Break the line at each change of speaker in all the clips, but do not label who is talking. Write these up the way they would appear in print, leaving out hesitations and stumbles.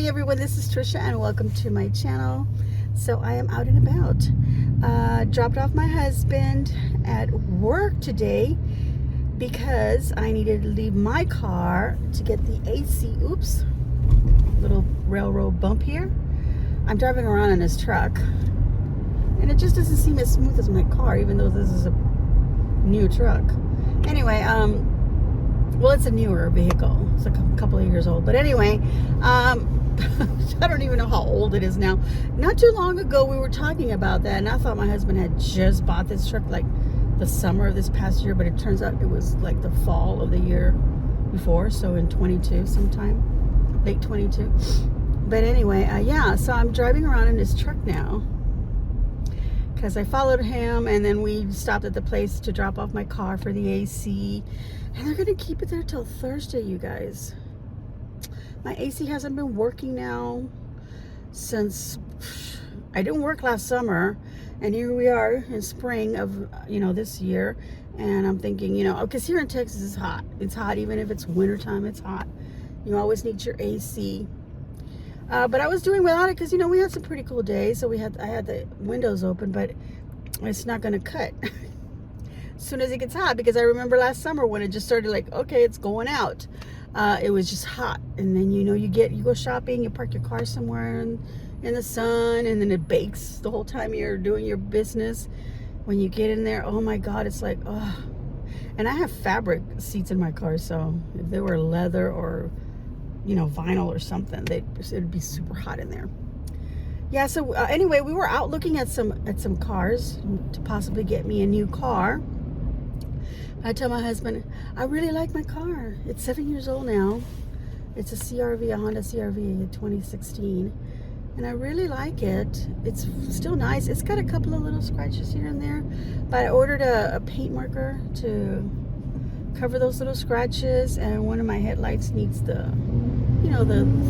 everyone, this is Tricia and welcome to my channel. So I am out and about. Dropped off my husband at work today because I needed to leave my car to get the AC. Oops, little railroad bump here. I'm driving around in this truck and it just doesn't seem as smooth as my car, even though this is a new truck. Anyway, well, it's a newer vehicle. It's a couple of years old. But anyway, I don't even know how old it is now. Not too long ago, we were talking about that, and I thought my husband had just bought this truck like the summer of this past year, but it turns out it was like the fall of the year before, so in 22 sometime, late 22. But anyway, yeah, so I'm driving around in this truck now because I followed him, and then we stopped at the place to drop off my car for the AC. And they're going to keep it there till Thursday, you guys. My AC hasn't been working now since I didn't work last summer. And here we are in spring of, this year. And I'm thinking, because here in Texas it's hot. It's hot even if it's wintertime, it's hot. You always need your AC. But I was doing without it because, we had some pretty cool days. So I had the windows open, but it's not going to cut. As soon as it gets hot, because I remember last summer when it just started like, okay, it's going out. It was just hot, and then you go shopping, you park your car somewhere in the sun, and then it bakes the whole time you're doing your business. When you get in there, oh my God, it's like, oh. And I have fabric seats in my car, so if they were leather or vinyl or something, it'd be super hot in there. Yeah. So anyway, we were out looking at some cars to possibly get me a new car. I tell my husband, I really like my car. It's 7 years old now. It's a CRV, a Honda CRV 2016. And I really like it. It's still nice. It's got a couple of little scratches here and there. But I ordered a paint marker to cover those little scratches. And one of my headlights needs the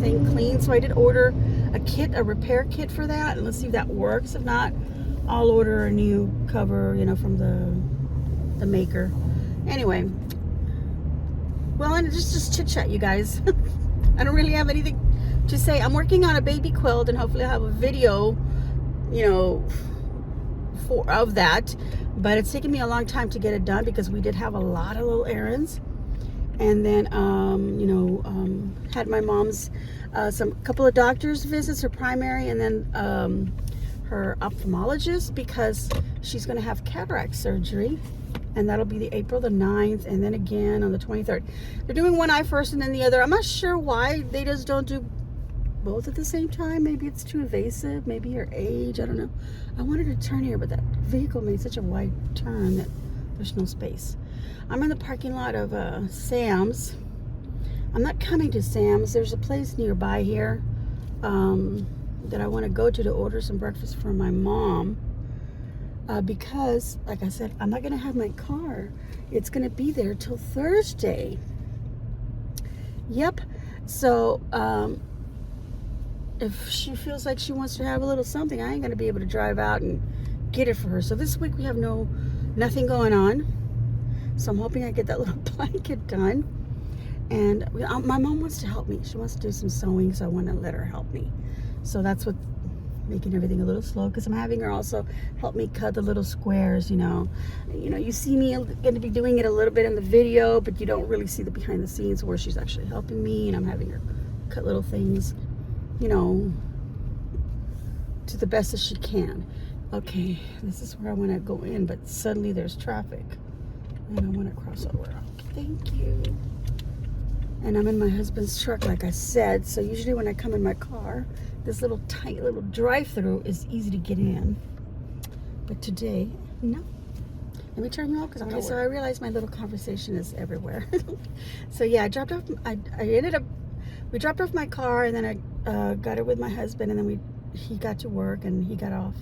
thing cleaned. So I did order a repair kit for that. And let's see if that works. If not, I'll order a new cover, from the maker. Anyway, well, and just chit chat, you guys. I don't really have anything to say. I'm working on a baby quilt, and hopefully I'll have a video, of that. But it's taken me a long time to get it done because we did have a lot of little errands, and then had my mom's couple of doctor's visits, her primary, and then her ophthalmologist, because she's going to have cataract surgery. And that'll be the April the 9th, and then again on the 23rd. They're doing one eye first and then the other. I'm not sure why they just don't do both at the same time. Maybe it's too invasive, maybe her age, I don't know. I wanted to turn here, but that vehicle made such a wide turn that there's no space. I'm in the parking lot of Sam's. I'm not coming to Sam's. There's a place nearby here that I want to go to order some breakfast for my mom. Because, like I said, I'm not going to have my car. It's going to be there till Thursday. Yep. So, if she feels like she wants to have a little something, I ain't going to be able to drive out and get it for her. So this week we have nothing going on. So I'm hoping I get that little blanket done. And my mom wants to help me. She wants to do some sewing, so I want to let her help me. So that's what making everything a little slow, because I'm having her also help me cut the little squares. You see me going to be doing it a little bit in the video, but you don't really see the behind the scenes where she's actually helping me, and I'm having her cut little things, to the best that she can. Okay, this is where I want to go in, but suddenly there's traffic and I want to cross over. Okay, thank you. And I'm in my husband's truck, like I said. So usually when I come in my car, this little tight little drive-through is easy to get in. But today, no. Let me turn you off, because so I realize my little conversation is everywhere. So yeah, we dropped off my car, and then I got it with my husband, and then he got to work and he got off.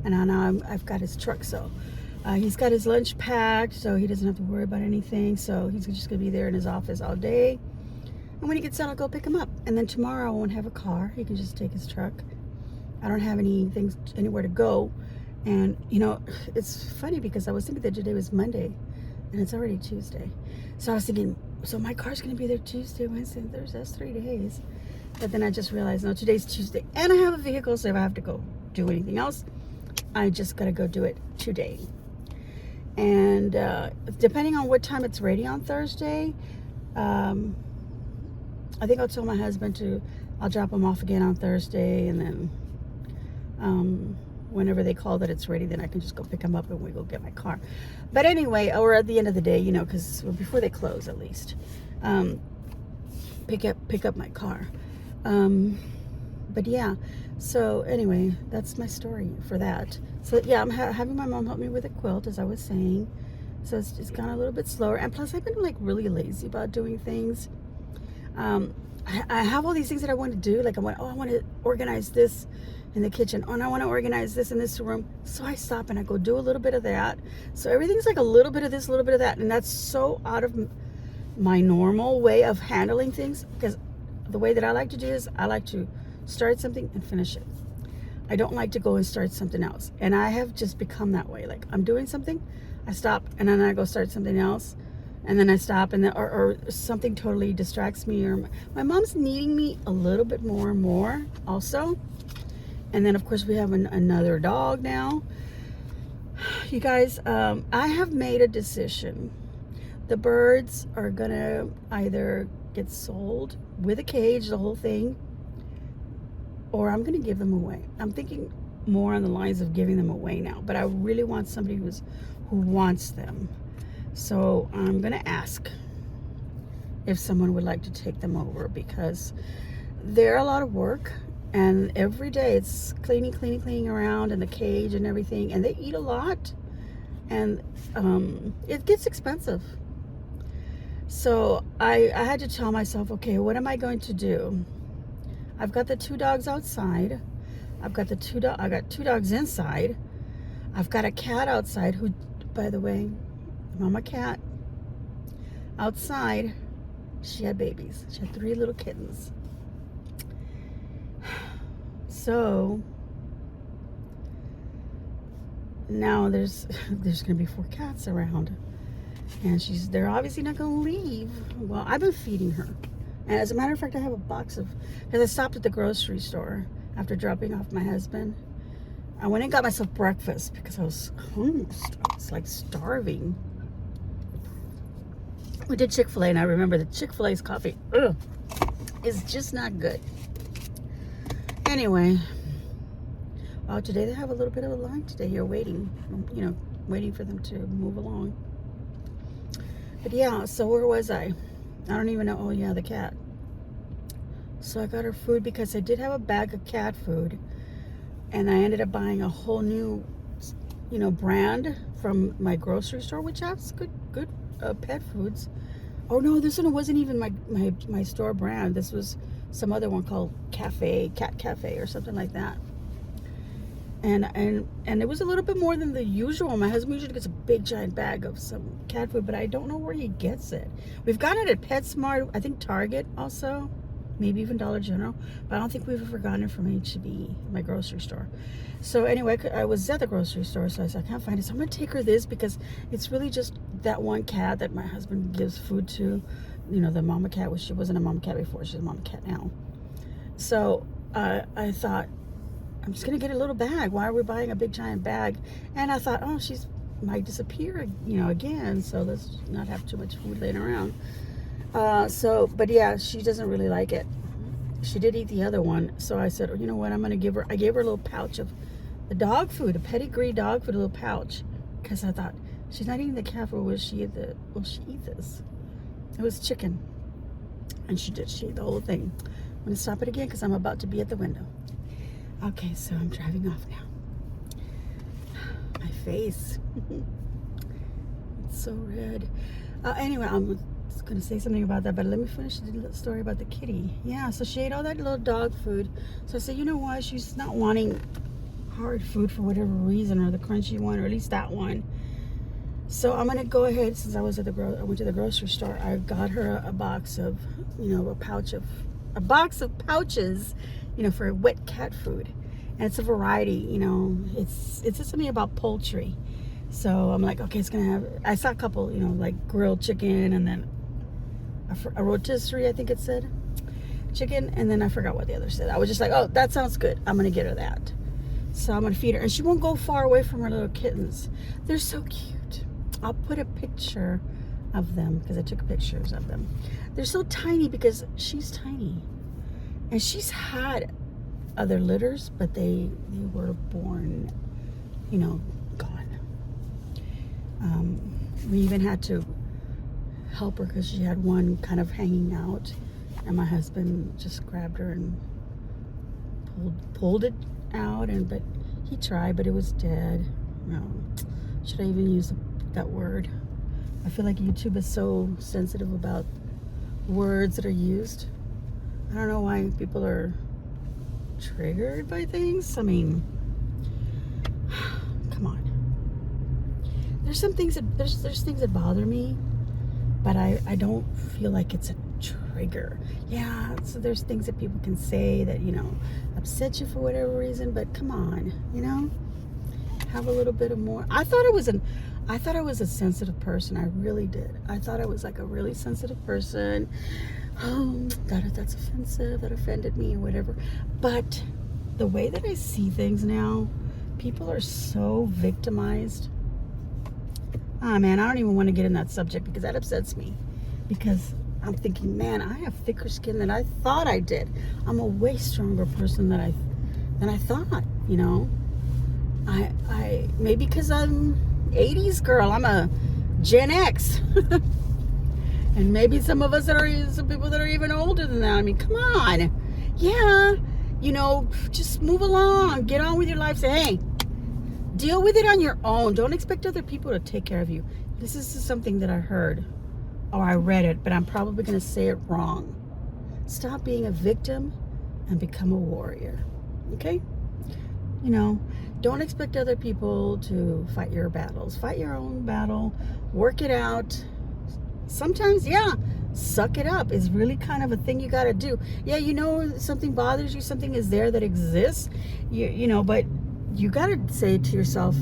And now I've got his truck, so he's got his lunch packed, so he doesn't have to worry about anything. So he's just gonna be there in his office all day. And when he gets out, I'll go pick him up. And then tomorrow I won't have a car. He can just take his truck. I don't have anywhere to go. And, it's funny because I was thinking that today was Monday and it's already Tuesday. So I was thinking, so my car's going to be there Tuesday, Wednesday, and Thursday. That's 3 days. But then I just realized, no, today's Tuesday, and I have a vehicle, so if I have to go do anything else, I just gotta go do it today. And depending on what time it's ready on Thursday, I think I'll tell my husband I'll drop him off again on Thursday, and then whenever they call that it's ready, then I can just go pick him up and we go get my car. But anyway, or at the end of the day, because before they close at least, pick up my car. But yeah, so anyway, that's my story for that. So yeah, I'm having my mom help me with a quilt, as I was saying. So it's gone a little bit slower, and plus I've been like really lazy about doing things. I have all these things that I want to do. Like I want to organize this in the kitchen. Oh, and I want to organize this in this room. So I stop and I go do a little bit of that. So everything's like a little bit of this, a little bit of that, and that's so out of my normal way of handling things, because the way that I like to do is I like to start something and finish it. I don't like to go and start something else. And I have just become that way. Like I'm doing something, I stop, and then I go start something else, and then I stop, and then or something totally distracts me, or my mom's needing me a little bit more and more also. And then of course we have another dog now. You guys, I have made a decision. The birds are gonna either get sold with a cage, the whole thing, or I'm gonna give them away. I'm thinking more on the lines of giving them away now, but I really want somebody who wants them. So I'm gonna ask if someone would like to take them over, because they're a lot of work, and every day it's cleaning around in the cage and everything, and they eat a lot, and it gets expensive. So I had to tell myself, okay, what am I going to do? I've got the 2 dogs outside. I got 2 dogs inside. I've got a cat outside who, by the way, mama cat outside, she had babies. She had 3 little kittens. So now there's gonna be 4 cats around, and they're obviously not gonna leave. Well, I've been feeding her, and as a matter of fact, I have a box because I stopped at the grocery store after dropping off my husband. I went and got myself breakfast because I was like starving. We did Chick-fil-A, and I remember the Chick-fil-A's coffee is just not good. Anyway, today they have a little bit of a line today. You're waiting, waiting for them to move along. But yeah, so where was I? I don't even know. Oh yeah, the cat. So I got her food because I did have a bag of cat food, and I ended up buying a whole new, brand from my grocery store, which has good pet foods. Oh no, this one wasn't even my store brand. This was some other one called Cat Cafe or something like that. And it was a little bit more than the usual. My husband usually gets a big giant bag of some cat food, but I don't know where he gets it. We've got it at PetSmart, I think Target also, maybe even Dollar General, but I don't think we've ever gotten it from H-E-B, my grocery store. So anyway, I was at the grocery store, so I said, I can't find it. So I'm going to take her this because it's really just that one cat that my husband gives food to. The mama cat, she wasn't a mama cat before, she's a mama cat now. So I thought, I'm just going to get a little bag. Why are we buying a big giant bag? And I thought, oh, she's might disappear, again, so let's not have too much food laying around. But yeah, she doesn't really like it. She did eat the other one, so I said, you know what, I gave her a little pouch of the dog food, a pedigree dog food, a little pouch, because I thought, she's not eating the cat food, will she eat this? It was chicken, and she ate the whole thing. I'm gonna stop it again because I'm about to be at the window. Okay, so I'm driving off now. My face, it's so red. Anyway, I'm going to say something about that, but let me finish the story about the kitty. Yeah, so she ate all that little dog food. So I said, you know what, she's not wanting hard food for whatever reason, or the crunchy one, or at least that one. So I'm going to go ahead, since I went to the grocery store, I got her a box of, a box of pouches, for wet cat food. And it's a variety, it's just something about poultry. So I'm like, okay, I saw a couple, like grilled chicken, and then a rotisserie, I think it said. chicken, and then I forgot what the other said. I was just like, oh, that sounds good. I'm going to get her that. So I'm going to feed her. And she won't go far away from her little kittens. They're so cute. I'll put a picture of them because I took pictures of them. They're so tiny because she's tiny. And she's had other litters, but they were born, you know, gone. We even had to help her because she had one kind of hanging out, and my husband just grabbed her and pulled it out, but he tried, but it was dead. No, should I even use that word? I feel like YouTube is so sensitive about words that are used. I don't know why people are triggered by things. I mean, come on. There's some things that there's things that bother me, but I don't feel like it's a trigger. Yeah, so there's things that people can say that, you know, upset you for whatever reason, but come on, you know, have a little bit of more. I thought I was a sensitive person. I really did. I thought I was like a really sensitive person. Oh, that's offensive, that offended me or whatever. But the way that I see things now, people are so victimized. Ah, man, I don't even want to get in that subject because that upsets me. Because I'm thinking, man, I have thicker skin than I thought I did. I'm a way stronger person than I thought, you know. I maybe because I'm 80s girl, I'm a Gen X. And maybe some people that are even older than that. I mean, come on. Yeah, you know, just move along, get on with your life. Say, hey, deal with it on your own. Don't expect other people to take care of you. This is something that I heard, or I read it, but I'm probably going to say it wrong. Stop being a victim and become a warrior. Okay? You know, don't expect other people to fight your battles. Fight your own battle. Work it out. Sometimes, yeah, suck it up is really kind of a thing you got to do. Yeah, you know, something bothers you, something is there that exists, you know, but you got to say to yourself,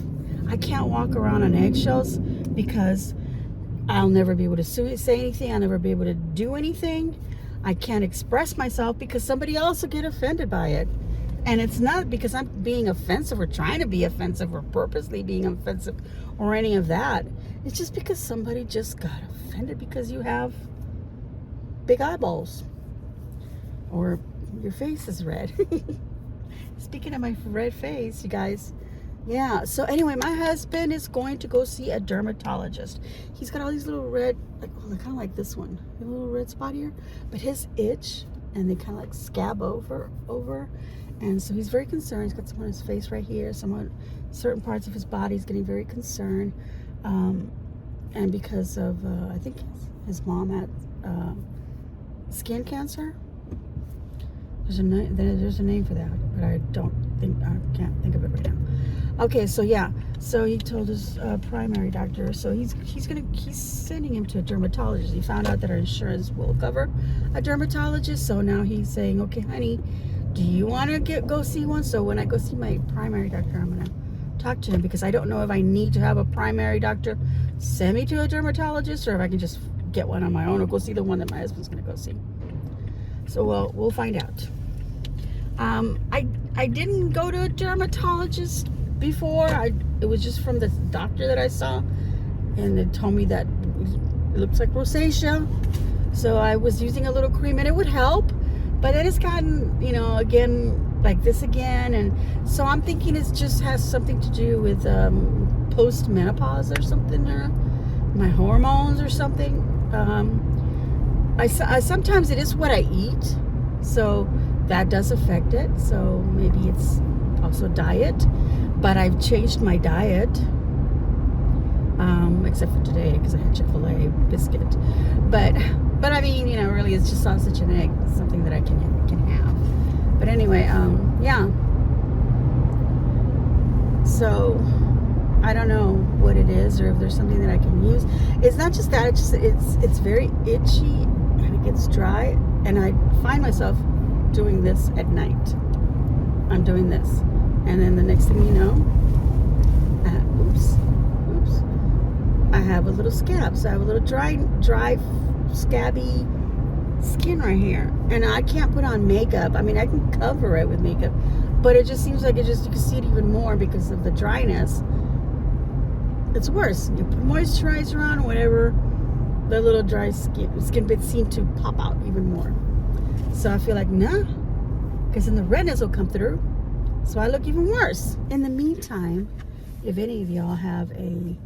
I can't walk around on eggshells because I'll never be able to say anything. I'll never be able to do anything. I can't express myself because somebody else will get offended by it. And it's not because I'm being offensive or trying to be offensive or purposely being offensive or any of that. It's just because somebody just got offended because you have big eyeballs or your face is red. Speaking of my red face, you guys. Yeah, so anyway, my husband is going to go see a dermatologist. He's got all these little red, like, oh, they're kind of like this one, a little red spot here, but his itch, and they kind of like scab over, and so he's very concerned. He's got some on his face right here, some on certain parts of his body. He's getting very concerned, and because of, I think his mom had skin cancer. There's a name for that, but I can't think of it right now. Okay, so yeah, so he told his primary doctor, so he's sending him to a dermatologist. He found out that our insurance will cover a dermatologist, so now he's saying, okay, honey, do you want to go see one? So when I go see my primary doctor, I'm gonna talk to him because I don't know if I need to have a primary doctor send me to a dermatologist or if I can just get one on my own or go see the one that my husband's gonna go see. So we'll find out. I didn't go to a dermatologist before. It was just from the doctor that I saw, and they told me that it looks like rosacea. So I was using a little cream, and it would help. But then it's gotten, you know, again like this again, and so I'm thinking it just has something to do with post-menopause or something, or my hormones or something. I sometimes it is what I eat, so that does affect it. So maybe it's also diet, but I've changed my diet, except for today because I had Chick-fil-A biscuit. But I mean, you know, really it's just sausage and egg, something that I can have. But anyway, yeah. So I don't know what it is or if there's something that I can use. It's not just that, it's very itchy and it gets dry, and I find myself doing this at night. I'm doing this, and then the next thing you know, oops, I have a little scab. So I have a little dry, scabby skin right here, and I can't put on makeup. I mean, I can cover it with makeup, but it just seems like you can see it even more because of the dryness. It's worse. You put moisturizer on, whatever, the little dry skin bits seem to pop out even more. So I feel like, nah, because then the redness will come through, so I look even worse. In the meantime, if any of y'all have a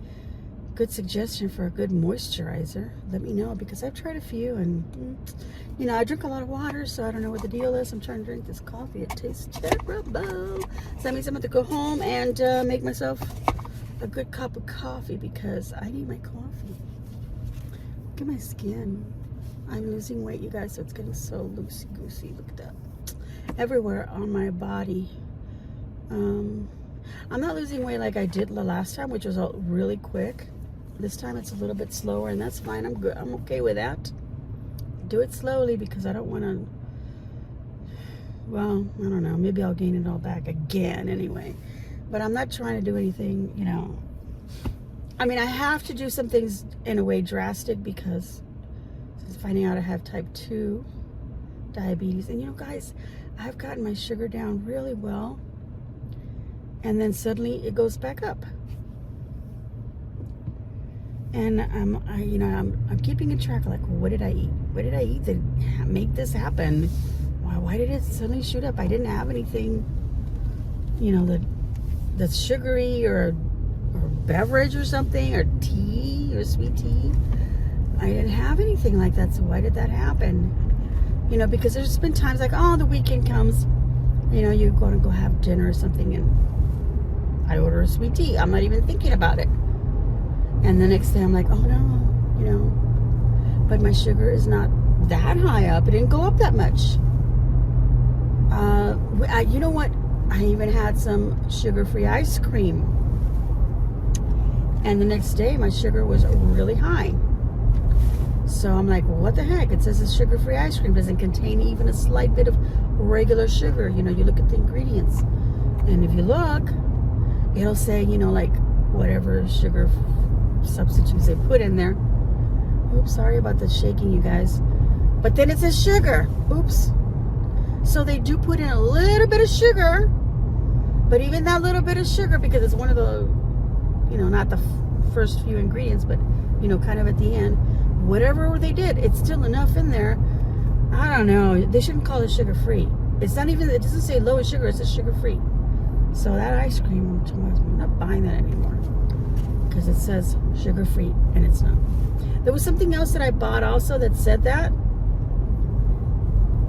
good suggestion for a good moisturizer, let me know, because I've tried a few, and you know, I drink a lot of water, so I don't know what the deal is. I'm trying to drink this coffee. It tastes terrible. So that means I'm going to go home and make myself a good cup of coffee, because I need my coffee. Look at my skin. I'm losing weight, you guys, so it's getting so loosey-goosey. Look at that. Everywhere on my body. I'm not losing weight like I did the last time, which was really quick. This time it's a little bit slower, and that's fine. I'm good. I'm okay with that. Do it slowly, because I don't want to, well, I don't know. Maybe I'll gain it all back again anyway. But I'm not trying to do anything, you know. I mean, I have to do some things in a way drastic, because since finding out I have type 2 diabetes. And you know, guys, I've gotten my sugar down really well, and then suddenly it goes back up. And I'm keeping a track of, like, what did I eat? What did I eat to make this happen? Why did it suddenly shoot up? I didn't have anything, you know, that's sugary or beverage or something, or tea or sweet tea. I didn't have anything like that. So why did that happen? You know, because there's been times like, oh, the weekend comes, you know, you're going to go have dinner or something, and I order a sweet tea. I'm not even thinking about it. And the next day I'm like, oh no, you know, but my sugar is not that high up. It didn't go up that much. You know what? I even had some sugar-free ice cream. And the next day my sugar was really high. So I'm like, well, what the heck? It says it's sugar-free ice cream. Doesn't contain even a slight bit of regular sugar. You know, you look at the ingredients. And if you look, it'll say, you know, like whatever sugar substitutes they put in there. Oops, sorry about the shaking, you guys. But then it says sugar. Oops. So they do put in a little bit of sugar, but even that little bit of sugar, because it's one of the, you know, not the first few ingredients, but, you know, kind of at the end, whatever they did, it's still enough in there. I don't know. They shouldn't call it sugar-free. It's not even, it doesn't say low in sugar, it says sugar-free. So that ice cream, I'm not buying that anymore, because it says sugar-free, and it's not. There was something else that I bought also that said that,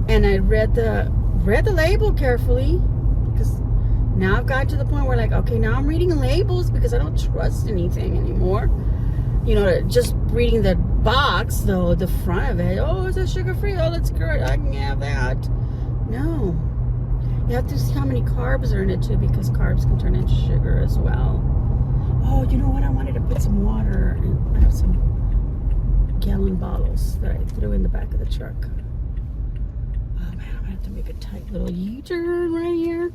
and I read the label carefully, because now I've got to the point where, like, okay, now I'm reading labels, because I don't trust anything anymore. You know, just reading the box, though, the front of it, oh, is that sugar-free? Oh, that's great, I can have that. No. You have to see how many carbs are in it, too, because carbs can turn into sugar as well. Oh, you know what? I wanted to put some water, and I have some gallon bottles that I threw in the back of the truck. Oh, man, I'm going to have to make a tight little U-turn right here.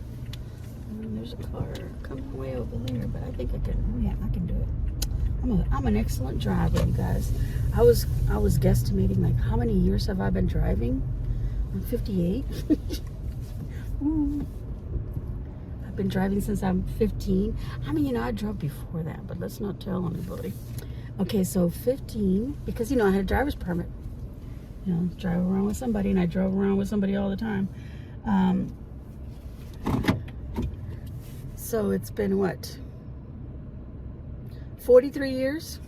And there's a car coming way over there, but I think I can do it. I'm an excellent driver, you guys. I was guesstimating, like, how many years have I been driving? I'm 58. Ooh. I've been driving since I'm 15. I mean, you know, I drove before that, but let's not tell anybody. Okay, so 15, because, you know, I had a driver's permit. You know, drive around with somebody, and I drove around with somebody all the time. So it's been, what, 43 years?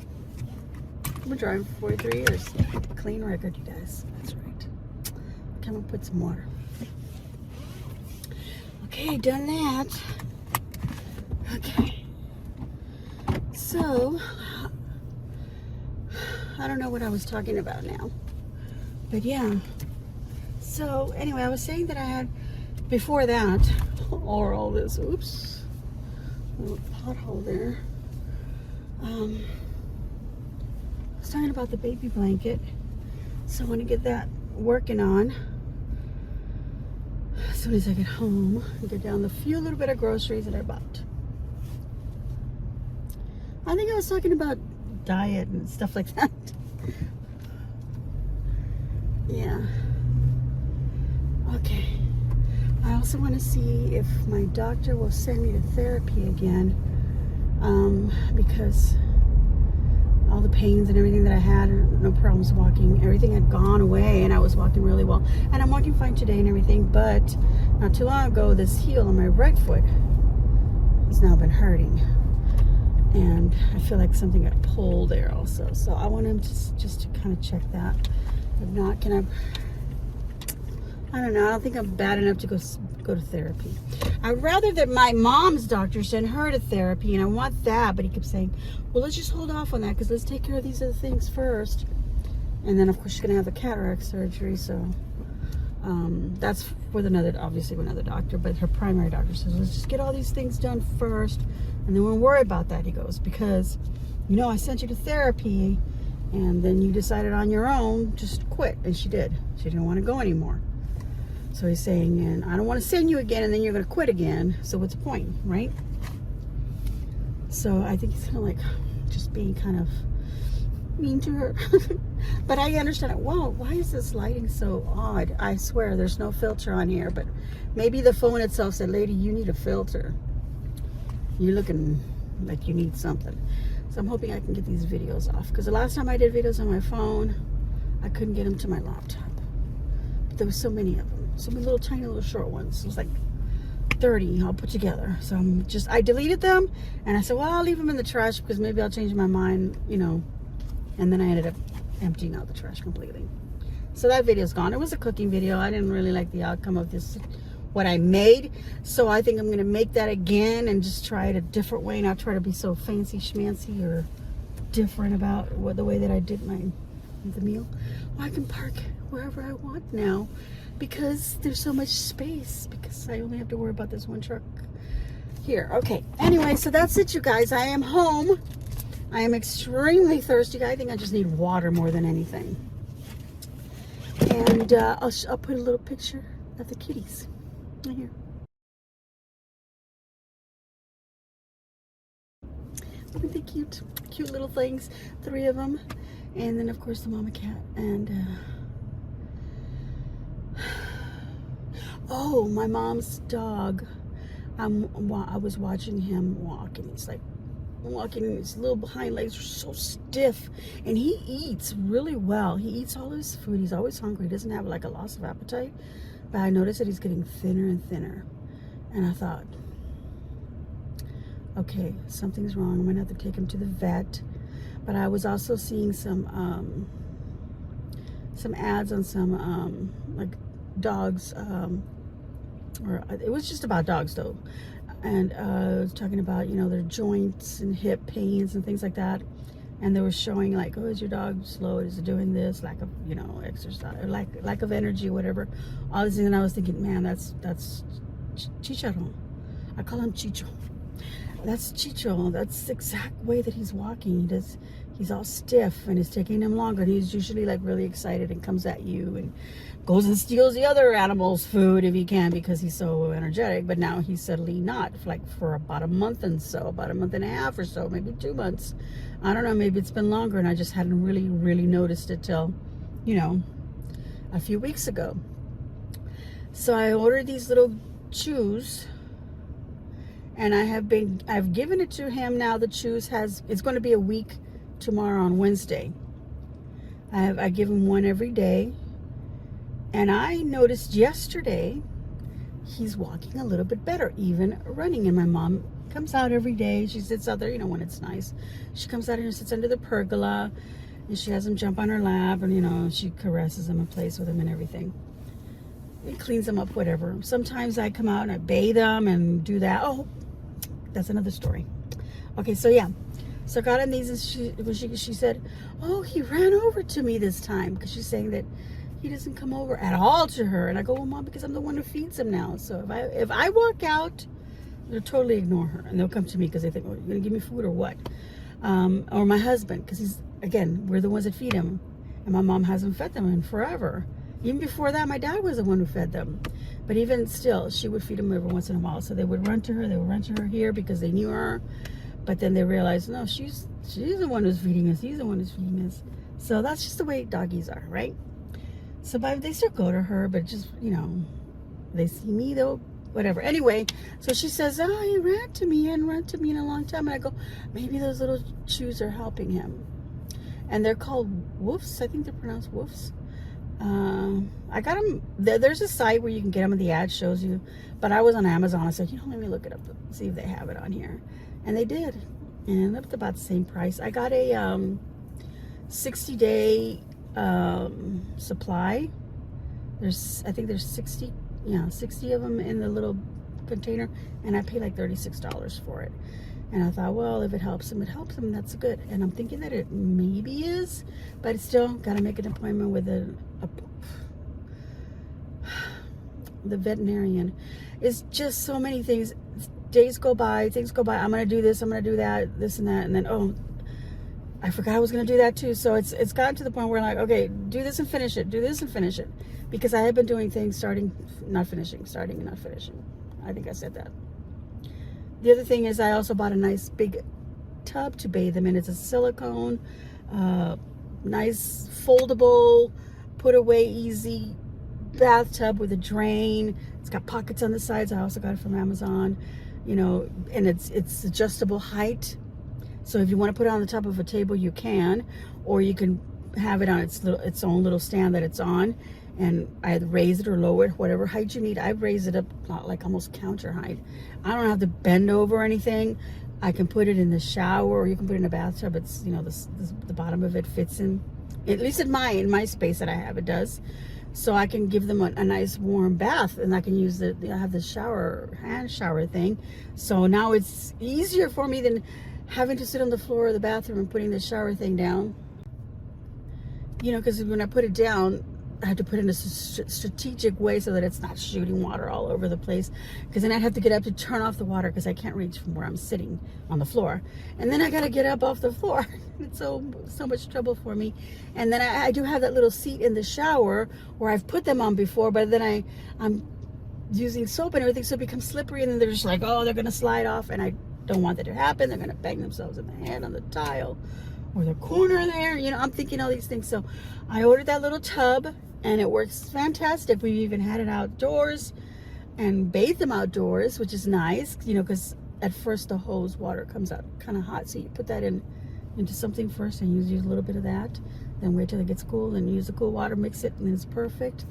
I've been driving for 43 years. Clean record, you guys. That's right. Come and put some water. Okay, done that. Okay. So, I don't know what I was talking about now. But yeah. So, anyway, I was saying that I had, before that, or all this, oops, little pothole there. I was talking about the baby blanket. So I want to get that working on as soon as I get home and get down the few little bit of groceries that I bought. I think I was talking about diet and stuff like that. Yeah. Okay. I also want to see if my doctor will send me to therapy again, because all the pains and everything that I had, no problems walking, everything had gone away, and I was walking really well. And I'm walking fine today and everything, but not too long ago, this heel on my right foot has now been hurting. And I feel like something got pulled there also. So I want him to just to kind of check that. If not, I don't know. I don't think I'm bad enough to go to therapy. I'd rather that my mom's doctor send her to therapy, and I want that. But he kept saying, well, let's just hold off on that because let's take care of these other things first. And then, of course, she's going to have the cataract surgery. So that's with another doctor. But her primary doctor says, let's just get all these things done first. And then we'll worry about that, he goes. Because, I sent you to therapy. And then you decided on your own, just quit. And she did. She didn't want to go anymore. So he's saying, and I don't want to send you again, and then you're going to quit again. So what's the point, right? So I think he's kind of like just being kind of mean to her. But I understand it. Whoa, why is this lighting so odd? I swear there's no filter on here. But maybe the phone itself said, lady, you need a filter. You're looking like you need something. So I'm hoping I can get these videos off. Because the last time I did videos on my phone, I couldn't get them to my laptop. But there was so many of them. So many little tiny little short ones. It was like 30 all put together. So I deleted them. And I said, well, I'll leave them in the trash because maybe I'll change my mind, And then I ended up emptying out the trash completely. So that video's gone. It was a cooking video. I didn't really like the outcome of this, what I made. So I think I'm going to make that again and just try it a different way. Not try to be so fancy schmancy or different about the way that I did the meal. Well, I can park wherever I want now because there's so much space, because I only have to worry about this one truck here. Okay. Anyway, so that's it, you guys. I am home. I am extremely thirsty. I think I just need water more than anything. And I'll put a little picture of the kitties right here. Aren't they cute? Cute little things. 3 of them. And then, of course, the mama cat. And, oh, my mom's dog. I was watching him walk, and he's like walking, and his little hind legs are so stiff. And he eats really well. He eats all his food. He's always hungry. He doesn't have like a loss of appetite. But I noticed that he's getting thinner and thinner. And I thought, okay, something's wrong. I'm going to have to take him to the vet. But I was also seeing some ads on some like dogs, or it was just about dogs though. And it was talking about, their joints and hip pains and things like that. And they were showing like, oh, is your dog slow? Is it doing this? Lack of, exercise, or lack of energy, whatever. All these things. And I was thinking, man, that's Chicharo. I call him Chicho. That's Chicho. That's the exact way that he's walking. He's all stiff, and it's taking him longer. And he's usually like really excited and comes at you and goes and steals the other animal's food if he can, because he's so energetic. But now he's suddenly not, like for about a month and a half or so, maybe 2 months. I don't know, maybe it's been longer, and I just hadn't really noticed it till, a few weeks ago. So I ordered these little chews, and I've given it to him now. The chews it's going to be a week tomorrow on Wednesday. I give him one every day. And I noticed yesterday he's walking a little bit better, even running. And my mom comes out every day. She sits out there, when it's nice. She comes out and sits under the pergola, and she has him jump on her lap, and, she caresses him and plays with him and everything. And cleans him up, whatever. Sometimes I come out and I bathe him and do that. Oh, that's another story. Okay, so yeah. So I got him these, and she said, oh, he ran over to me this time, because she's saying that he doesn't come over at all to her. And I go, well, Mom, because I'm the one who feeds him now. So if I walk out, they'll totally ignore her, and they'll come to me because they think, oh, you're going to give me food or what? Or my husband, because we're the ones that feed him. And my mom hasn't fed them in forever. Even before that, my dad was the one who fed them. But even still, she would feed them every once in a while. So they would run to her. They would run to her here because they knew her. But then they realized, no, she's the one who's feeding us. He's the one who's feeding us. So that's just the way doggies are, right? So they still go to her, but just, you know, they see me though, whatever. Anyway, so she says, oh, he ran to me. He hadn't run to me in a long time. And I go, maybe those little chews are helping him. And they're called woofs. I think they're pronounced woofs. I got them. There's a site where you can get them, and the ad shows you. But I was on Amazon. I said, you know, let me look it up, see if they have it on here. And they did. And it was about the same price. I got a 60-day supply. I think there's 60 of them in the little container, and I paid like $36 for it. And I thought, well, if it helps him, that's good. And I'm thinking that it maybe is, but it's still got to make an appointment with the veterinarian. It's just so many things. Days go by, things go by. I'm going to do this, I'm going to do that, this and that. And then, oh, I forgot I was going to do that too. So it's gotten to the point where, like, okay, do this and finish it. Do this and finish it. Because I have been doing things starting and not finishing. I think I said that. The other thing is I also bought a nice big tub to bathe them in. It's a silicone, nice foldable, put away easy bathtub with a drain. It's got pockets on the sides. I also got it from Amazon, you know, and it's adjustable height. So if you want to put it on the top of a table, you can, or you can have it on its own little stand that it's on. And I raise it or lower it, whatever height you need. I raise it up like almost counter height. I don't have to bend over or anything. I can put it in the shower, or you can put it in a bathtub. It's, you know, the bottom of it fits in. At least in my space that I have, it does. So I can give them a nice warm bath, and I can use I have the hand shower thing. So now it's easier for me than having to sit on the floor of the bathroom and putting the shower thing down. You know, because when I put it down, I have to put it in a strategic way so that it's not shooting water all over the place. Because then I'd have to get up to turn off the water because I can't reach from where I'm sitting on the floor. And then I got to get up off the floor. It's so much trouble for me. And then I do have that little seat in the shower where I've put them on before, but then I'm using soap and everything, so it becomes slippery. And then they're just like, oh, they're going to slide off. And I don't want that to happen. They're going to bang themselves in the head on the tile or the corner there. You know, I'm thinking all these things. So I ordered that little tub, and it works fantastic. We've even had it outdoors and bathed them outdoors, which is nice, you know, because at first the hose water comes out kind of hot. So you put that into something first and use a little bit of that. Then wait till it gets cool and use the cool water, mix it, and it's perfect.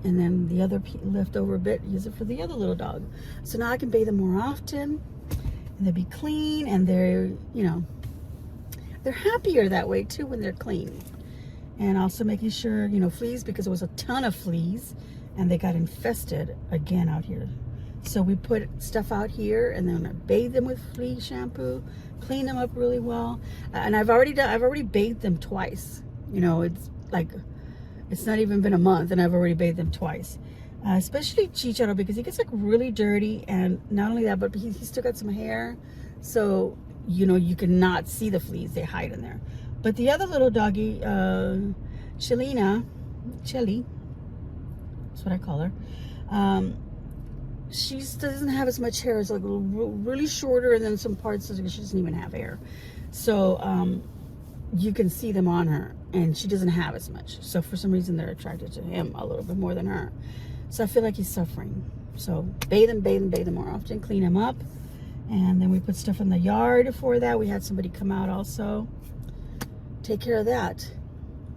And then the other leftover bit, use it for the other little dog. So now I can bathe them more often, and they'll be clean, and they're, you know, they're happier that way too when they're clean. And also making sure, you know, fleas, because there was a ton of fleas and they got infested again out here. So we put stuff out here, and then I bathe them with flea shampoo, clean them up really well. And I've already bathed them twice. You know, it's not even been a month and I've already bathed them twice. Especially Chicharo, because he gets like really dirty, and not only that, but he's still got some hair. So, you know, you cannot see the fleas, they hide in there. But the other little doggy, Chelly, that's what I call her. She doesn't have as much hair. It's like really shorter, and then some parts she doesn't even have hair. So you can see them on her, and she doesn't have as much. So for some reason, they're attracted to him a little bit more than her. So I feel like he's suffering. So bathe him more often, clean him up. And then we put stuff in the yard for that. We had somebody come out also. Take care of that.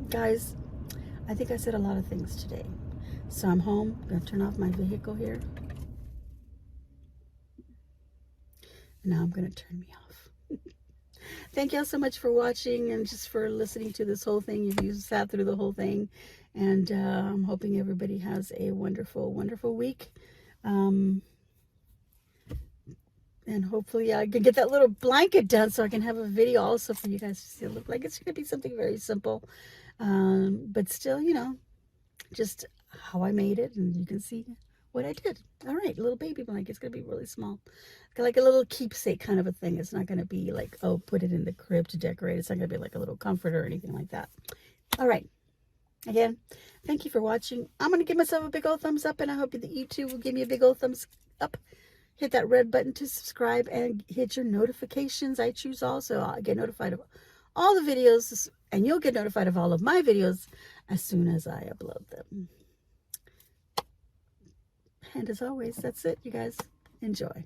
Guys, I think I said a lot of things today. So I'm home. I'm going to turn off my vehicle here. And now I'm going to turn me off. Thank y'all so much for watching and just for listening to this whole thing. If you sat through the whole thing. And I'm hoping everybody has a wonderful, wonderful week. And hopefully I can get that little blanket done so I can have a video also for you guys to see. It look like it's going to be something very simple. But still, you know, just how I made it. And you can see what I did. All right, little baby blanket. It's going to be really small. Like a little keepsake kind of a thing. It's not going to be like, oh, put it in the crib to decorate. It's not going to be like a little comforter or anything like that. All right. Again, thank you for watching. I'm going to give myself a big old thumbs up, and I hope that YouTube will give me a big old thumbs up. Hit that red button to subscribe and hit your notifications. I choose all, so I'll get notified of all the videos and you'll get notified of all of my videos as soon as I upload them. And as always, that's it, you guys. Enjoy.